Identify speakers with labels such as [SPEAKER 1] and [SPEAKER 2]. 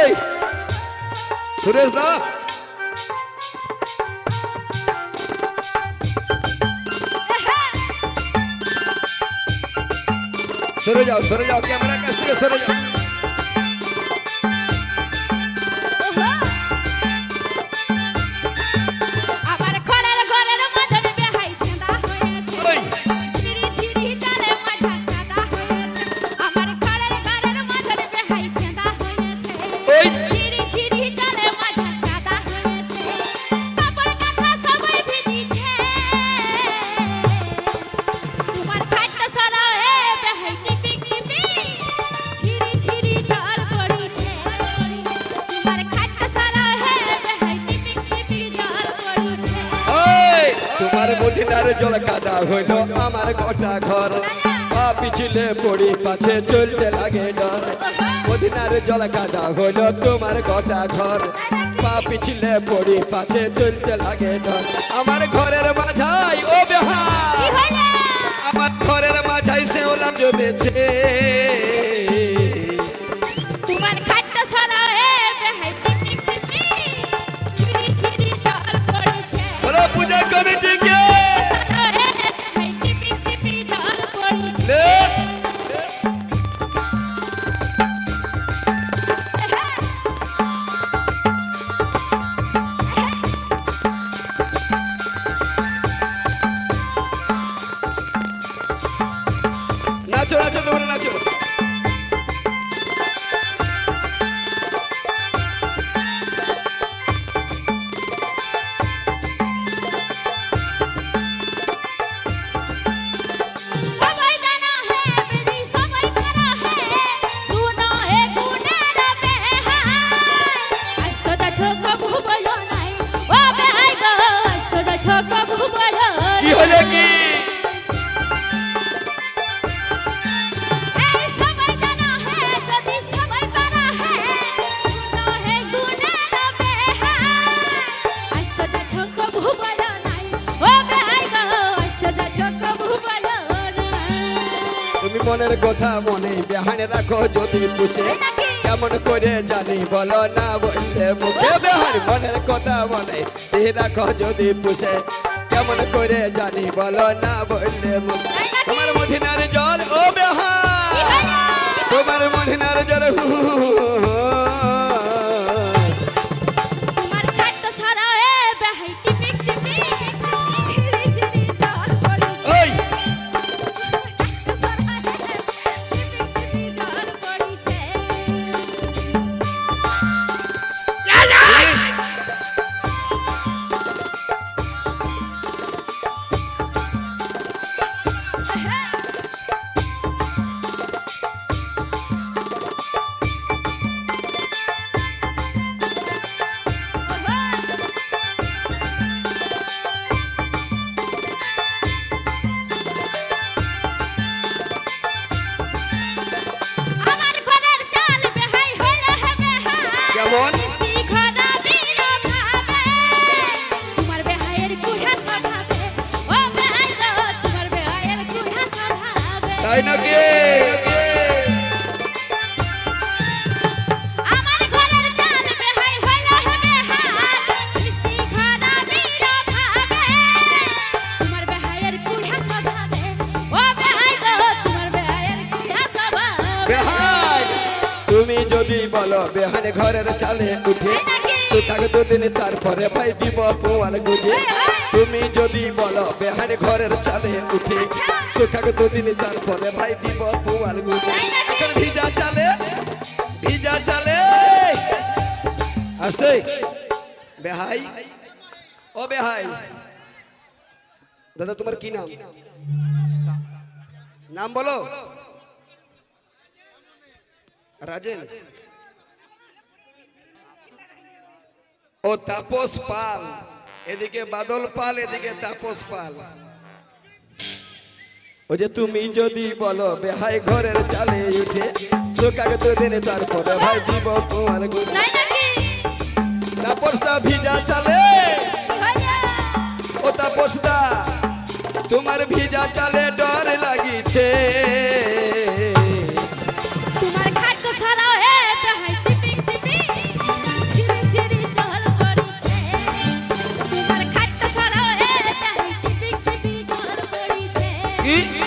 [SPEAKER 1] ওই সুরেশ দা সরে যাও ক্যামেরার কাছ থেকে সরে যাও তোমার মদিনার জল কাদা হইল আমার গোটা ঘর পা পিছলে পড়ি পাছে চলতে লাগে ডর মদিনার জল কাদা হইল তোমার গোটা ঘর পা পিছলে পড়ি পাছে চলতে লাগে ডর আমার ঘরের মাঝাই ও বেহাই আমার ঘরের মাঝাই শেওলা জমেছে
[SPEAKER 2] তোমার খাট্ট সারা বেহাই
[SPEAKER 1] পূজা কমিটিকে নাচো তোমরা নাচো কি হলো কি তুমি মনের কথা মনে বেহানে রাখো যদি পুষে কেমন করে জানি বলো না বললে মুখে বেহান মনের কথা মনে রাখো যদি পুষে কেমন করে জানি বলো না বললে মুখে তোমার মদিনার জল ও বেহান তোমার মদিনার জল তাই নাকি তুমি যদি বলো বেহানে ঘরের চালে উঠে সুতাক দুদিন তারপরে ভাই দিব পোয়াল গুজে তুমি যদি বলো বেহানে ঘরের চালে উঠে সুতাক দুদিন তারপরে ভাই দিব পোয়াল গুজে এখন ভিজা চালে আসতে বেহাই ও বেহাই দাদা তোমার কি নাম নাম বলো রাজেন ও তাপস পাল এদিকে বাদল পাল এদিকে তাপস পাল ও যে তুমি যদি বলো বেহাই ঘরের চালে উঠে সুকাকে তো দিনে তারপরে ভাই দিব পোয়াল গুজে তাপসটা ভিজা চালে ও তাপসটা তোমার ভিজা চালে ডর লাগিছে
[SPEAKER 2] তোমার খাদ্য ছাড়াও হে বেহাই টিপি টিপি
[SPEAKER 3] কি